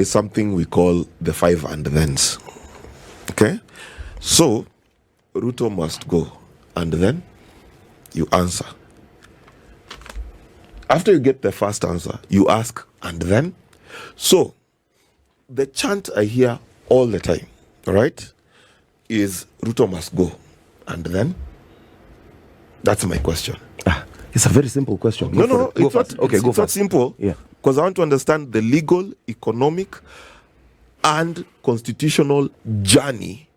is something we call the 5 and thens. Okay? So, Ruto must go. And then you answer. After you get the first answer, you ask, and then? So, the chant I hear all the time, right, is Ruto must go. And then? That's my question. It's a very simple question. No, it's not. Okay, it's not simple. Yeah. Because I want to understand the legal, economic, and constitutional journey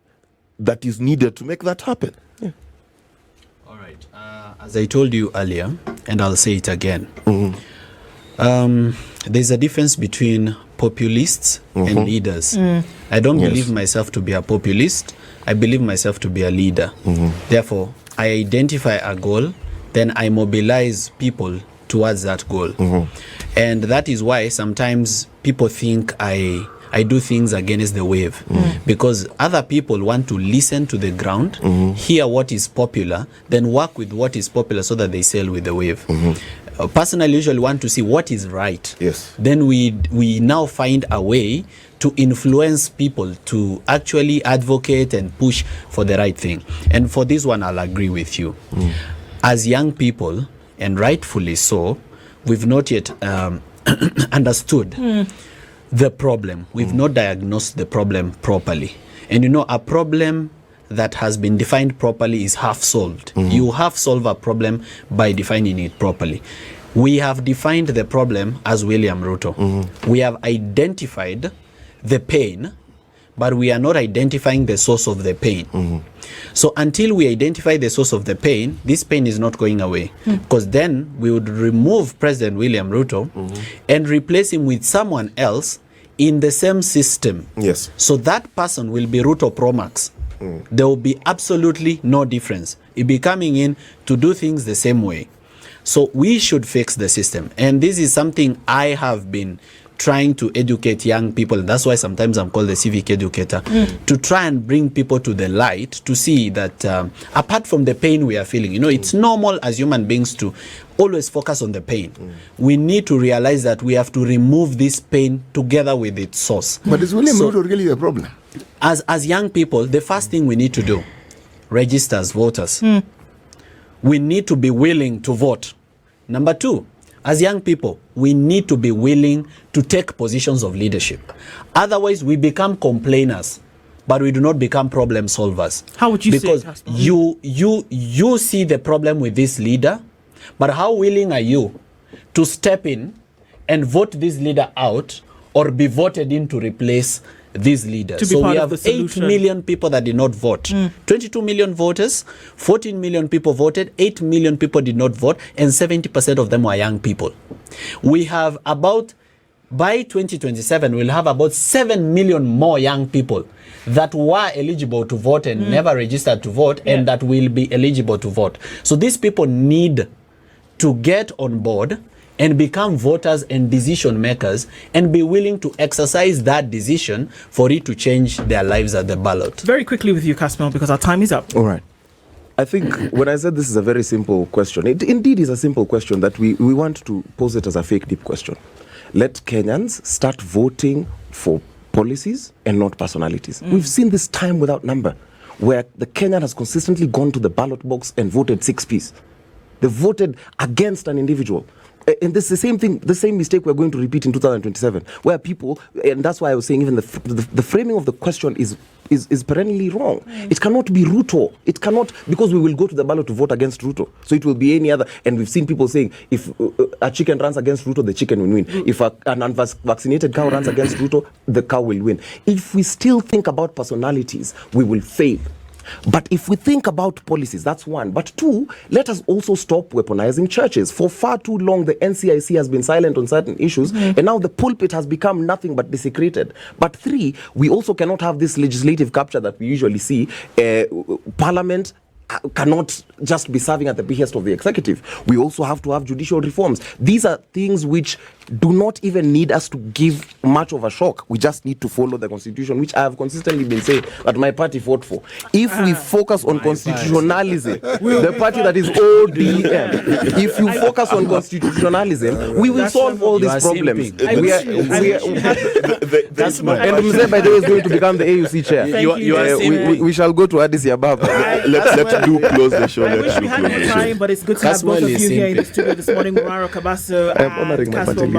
that is needed to make that happen. Yeah. All right. As I told you earlier, and I'll say it again, there's a difference between populists and leaders. I don't believe myself to be a populist. I believe myself to be a leader. Therefore, I identify a goal, then I mobilize people towards that goal. And that is why sometimes people think I do things against the wave, because other people want to listen to the ground, hear what is popular, then work with what is popular so that they sail with the wave. Personally, usually want to see what is right. Yes. Then we now find a way to influence people to actually advocate and push for the right thing. And for this one, I'll agree with you. As young people, and rightfully so, we've not yet understood the problem. We've not diagnosed the problem properly. And you know, a problem that has been defined properly is half solved. You half solve a problem by defining it properly. We have defined the problem as William Ruto. We have identified the pain, but we are not identifying the source of the pain. So until we identify the source of the pain, this pain is not going away. Because then we would remove President William Ruto and replace him with someone else in the same system. Yes. So that person will be Ruto Pro Max. There will be absolutely no difference. He'll be coming in to do things the same way. So we should fix the system. And this is something I have been trying to educate young people. That's why sometimes I'm called the civic educator, to try and bring people to the light to see that apart from the pain we are feeling, you know, it's normal as human beings to always focus on the pain. We need to realize that we have to remove this pain together with its source. But is William Ruto really the problem? As young people, the first thing we need to do, register as voters. We need to be willing to vote. Number 2, as young people, we need to be willing to take positions of leadership. Otherwise, we become complainers, but we do not become problem solvers. How would you because say? Because you see the problem with this leader, but how willing are you to step in and vote this leader out or be voted in to replace this leader? So we have 8 million people that did not vote. 22 million voters, 14 million people voted, 8 million people did not vote, and 70% of them were young people. We have about, by 2027, we'll have about 7 million more young people that were eligible to vote and never registered to vote, and that will be eligible to vote. So these people need to get on board and become voters and decision makers and be willing to exercise that decision for it to change their lives at the ballot. Very quickly with you, Casmel, because our time is up. All right. I think when I said this is a very simple question, it indeed is a simple question that we want to pose it as a fake deep question. Let Kenyans start voting for policies and not personalities. We've seen this time without number, where the Kenyan has consistently gone to the ballot box and voted 6Ps. They voted against an individual. And this is the same thing, the same mistake we're going to repeat in 2027, where people, and that's why I was saying even the framing of the question is perennially wrong. It cannot be Ruto. It cannot, because we will go to the ballot to vote against Ruto. So it will be any other, and we've seen people saying, if a chicken runs against Ruto, the chicken will win. If an unvaccinated cow runs against Ruto, the cow will win. If we still think about personalities, we will fail. But if we think about policies, that's one. But 2, let us also stop weaponizing churches. For far too long, the NCIC has been silent on certain issues, and now the pulpit has become nothing but desecrated. But 3, we also cannot have this legislative capture that we usually see. Parliament cannot just be serving at the behest of the executive. We also have to have judicial reforms. These are things which do not even need us to give much of a shock. We just need to follow the constitution, which I have consistently been saying that my party fought for. If we focus on constitutionalism, the party that is ODM, if you focus on constitutionalism, we will solve all You these are problems. simping. And Mzee, by the way, is going to become the AUC chair. You are simping. We shall go to Addis Ababa. Let's do close the show. I wish we had more time, but it's good to have both of Kasmuel is you here in the simping. studio this morning. Morara, Kabaso, I am honoring my Caswell party